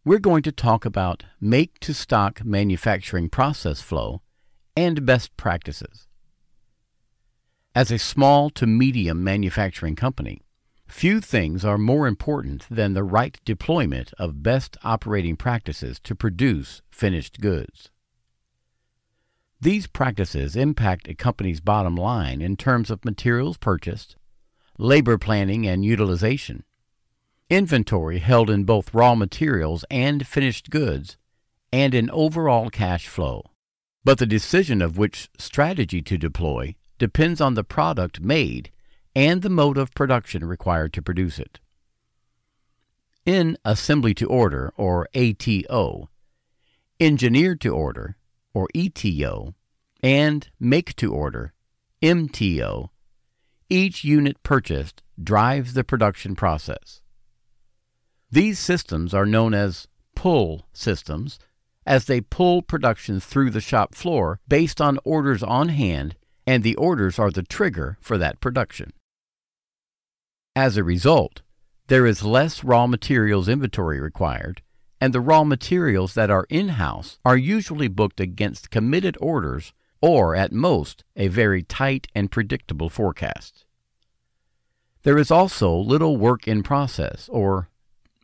we're going to talk about make-to-stock manufacturing process flow and best practices. As a small to medium manufacturing company, few things are more important than the right deployment of best operating practices to produce finished goods. These practices impact a company's bottom line in terms of materials purchased, labor planning and utilization, inventory held in both raw materials and finished goods, and in overall cash flow. But the decision of which strategy to deploy depends on the product made and the mode of production required to produce it. In assembly to order, or ATO, engineer to order, or ETO, and make to order, MTO, each unit purchased drives the production process. These systems are known as pull systems, as they pull production through the shop floor based on orders on hand, and the orders are the trigger for that production. As a result, there is less raw materials inventory required, and the raw materials that are in-house are usually booked against committed orders or, at most, a very tight and predictable forecast. There is also little work in process, or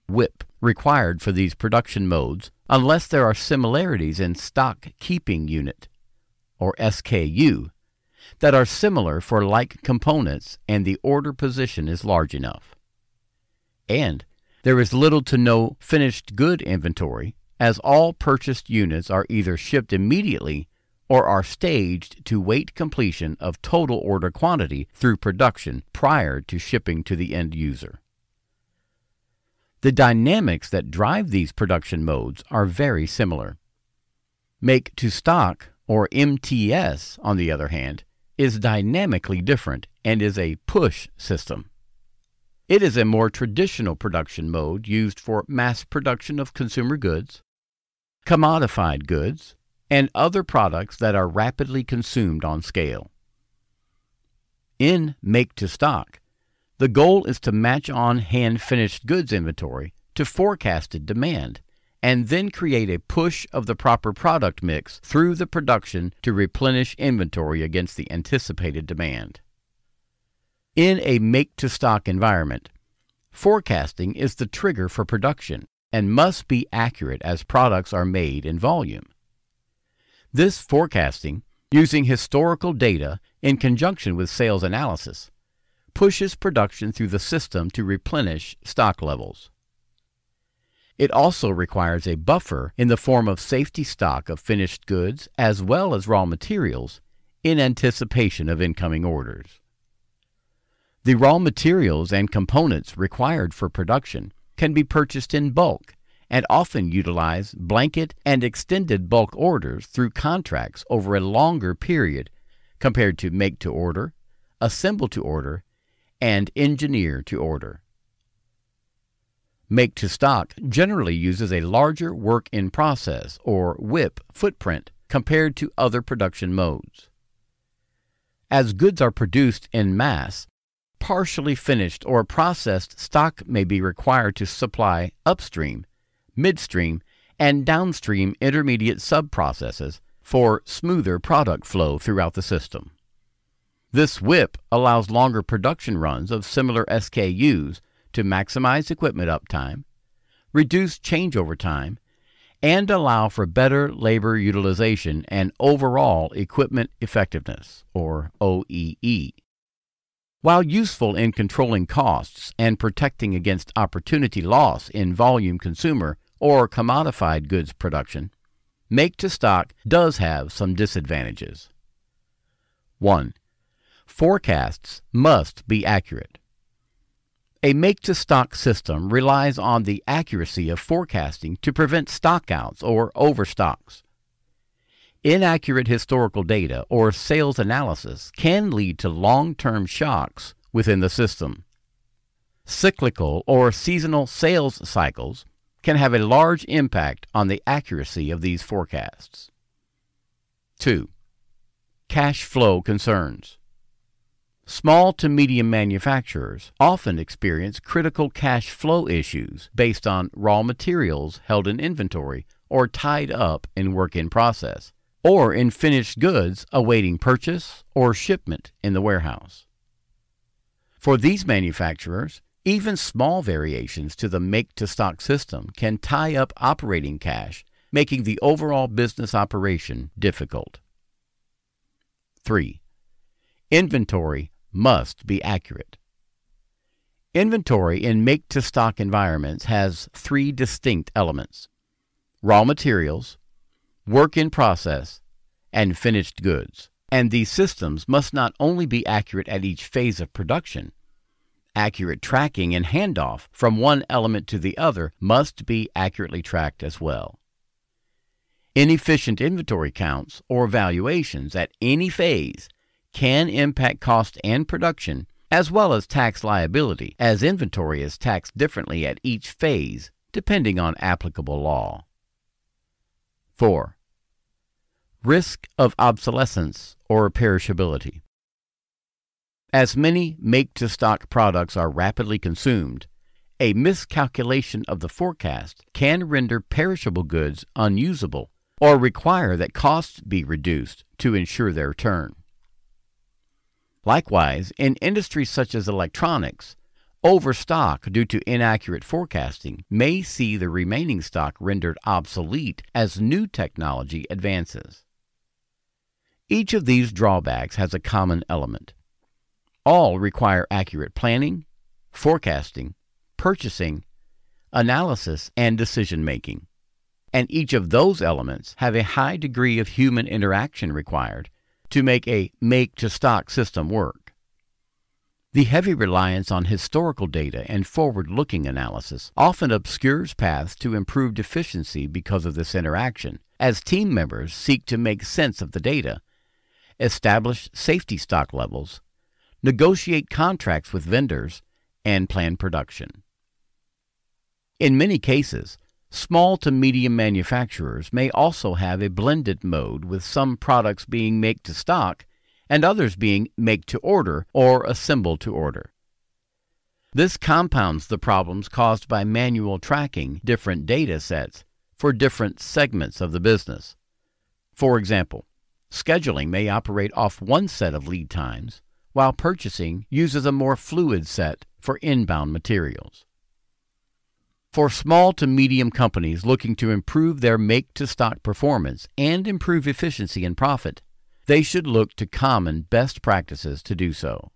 WIP, required for these production modes unless there are similarities in stock keeping unit, or SKU, that are similar for like components and the order position is large enough. And there is little to no finished good inventory, as all purchased units are either shipped immediately or are staged to wait completion of total order quantity through production prior to shipping to the end user. The dynamics that drive these production modes are very similar. Make to stock, or MTS, on the other hand, is dynamically different and is a push system. It is a more traditional production mode used for mass production of consumer goods, commodified goods, and other products that are rapidly consumed on scale. In make to stock, the goal is to match on-hand finished goods inventory to forecasted demand, and then create a push of the proper product mix through the production to replenish inventory against the anticipated demand. In a make-to-stock environment, forecasting is the trigger for production and must be accurate as products are made in volume. This forecasting, using historical data in conjunction with sales analysis, pushes production through the system to replenish stock levels. It also requires a buffer in the form of safety stock of finished goods as well as raw materials in anticipation of incoming orders. The raw materials and components required for production can be purchased in bulk and often utilize blanket and extended bulk orders through contracts over a longer period compared to make to order, assemble to order, and engineer to order. Make to stock generally uses a larger work in process, or WIP, footprint compared to other production modes. As goods are produced en masse, partially finished or processed stock may be required to supply upstream, midstream, and downstream intermediate sub-processes for smoother product flow throughout the system. This WIP allows longer production runs of similar SKUs to maximize equipment uptime, reduce changeover time, and allow for better labor utilization and overall equipment effectiveness, or OEE. While useful in controlling costs and protecting against opportunity loss in volume consumer or commodified goods production, make-to-stock does have some disadvantages. 1. Forecasts must be accurate. A make-to-stock system relies on the accuracy of forecasting to prevent stockouts or overstocks. Inaccurate historical data or sales analysis can lead to long-term shocks within the system. Cyclical or seasonal sales cycles can have a large impact on the accuracy of these forecasts. 2. Cash flow concerns. Small to medium manufacturers often experience critical cash flow issues based on raw materials held in inventory or tied up in work in process, or in finished goods awaiting purchase or shipment in the warehouse. For these manufacturers, even small variations to the make-to-stock system can tie up operating cash, making the overall business operation difficult. 3. Inventory must be accurate. Inventory in make-to-stock environments has three distinct elements: raw materials, work in process, and finished goods. And these systems must not only be accurate at each phase of production, accurate tracking and handoff from one element to the other must be accurately tracked as well. Inefficient inventory counts or valuations at any phase can impact cost and production, as well as tax liability, as inventory is taxed differently at each phase depending on applicable law. 4. Risk of obsolescence or perishability. As many make-to-stock products are rapidly consumed, a miscalculation of the forecast can render perishable goods unusable or require that costs be reduced to ensure their turn. Likewise, in industries such as electronics, overstock due to inaccurate forecasting may see the remaining stock rendered obsolete as new technology advances. Each of these drawbacks has a common element. All require accurate planning, forecasting, purchasing, analysis, and decision-making. And each of those elements have a high degree of human interaction required to make a make-to-stock system work. The heavy reliance on historical data and forward-looking analysis often obscures paths to improved efficiency because of this interaction, as team members seek to make sense of the data, establish safety stock levels, negotiate contracts with vendors, and plan production. In many cases, small to medium manufacturers may also have a blended mode, with some products being make-to-stock and others being make-to-order or assemble-to-order. This compounds the problems caused by manual tracking different data sets for different segments of the business. For example, scheduling may operate off one set of lead times, while purchasing uses a more fluid set for inbound materials. For small to medium companies looking to improve their make-to-stock performance and improve efficiency and profit, they should look to common best practices to do so.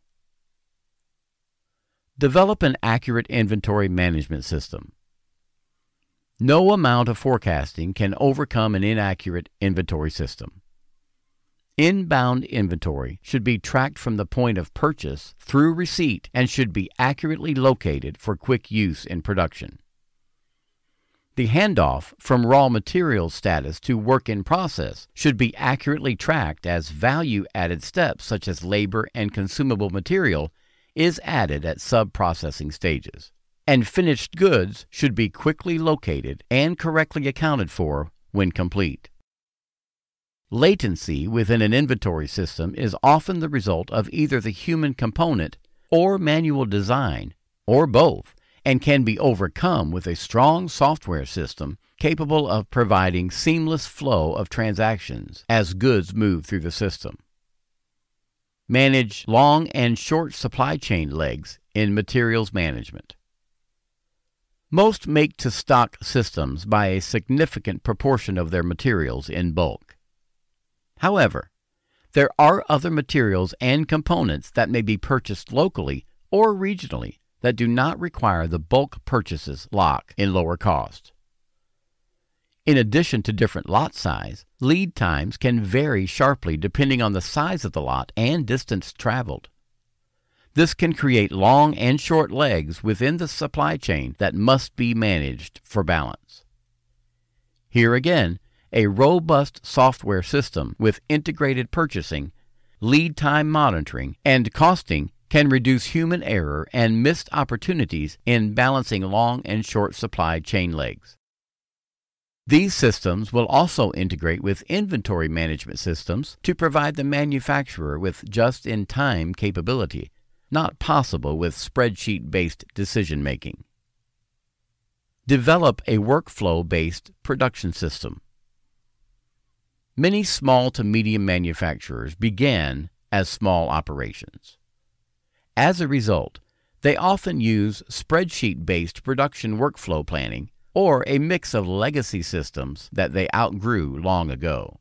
Develop an accurate inventory management system. No amount of forecasting can overcome an inaccurate inventory system. Inbound inventory should be tracked from the point of purchase through receipt and should be accurately located for quick use in production. The handoff from raw material status to work in process should be accurately tracked, as value-added steps such as labor and consumable material is added at sub-processing stages. And finished goods should be quickly located and correctly accounted for when complete. Latency within an inventory system is often the result of either the human component or manual design, or both, and can be overcome with a strong software system capable of providing seamless flow of transactions as goods move through the system. Manage long and short supply chain legs in materials management. Most make-to-stock systems buy a significant proportion of their materials in bulk. However, there are other materials and components that may be purchased locally or regionally that do not require the bulk purchases lock in lower cost. In addition to different lot size, lead times can vary sharply depending on the size of the lot and distance traveled. This can create long and short legs within the supply chain that must be managed for balance. Here again, a robust software system with integrated purchasing, lead time monitoring, and costing can reduce human error and missed opportunities in balancing long and short supply chain legs. These systems will also integrate with inventory management systems to provide the manufacturer with just-in-time capability, not possible with spreadsheet-based decision-making. Develop a workflow-based production system. Many small to medium manufacturers began as small operations. As a result, they often use spreadsheet-based production workflow planning or a mix of legacy systems that they outgrew long ago.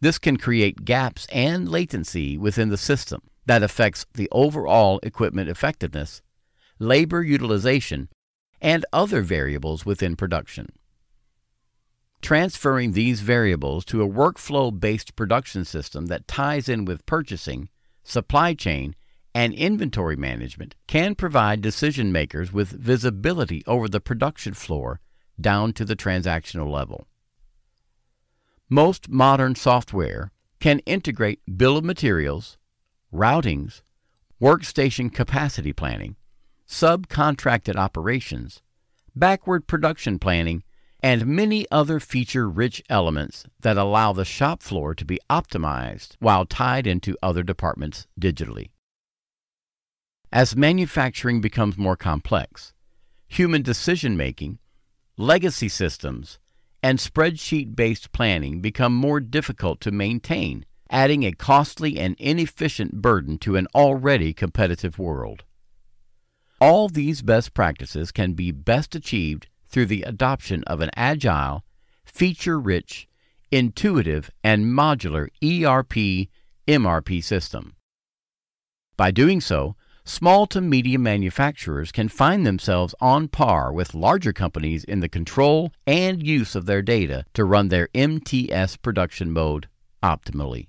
This can create gaps and latency within the system that affects the overall equipment effectiveness, labor utilization, and other variables within production. Transferring these variables to a workflow-based production system that ties in with purchasing, supply chain, and inventory management can provide decision makers with visibility over the production floor down to the transactional level. Most modern software can integrate bill of materials, routings, workstation capacity planning, subcontracted operations, backward production planning, and many other feature-rich elements that allow the shop floor to be optimized while tied into other departments digitally. As manufacturing becomes more complex, human decision-making, legacy systems, and spreadsheet-based planning become more difficult to maintain, adding a costly and inefficient burden to an already competitive world. All these best practices can be best achieved through the adoption of an agile, feature-rich, intuitive, and modular ERP/MRP system. By doing so, small to medium manufacturers can find themselves on par with larger companies in the control and use of their data to run their MTS production mode optimally.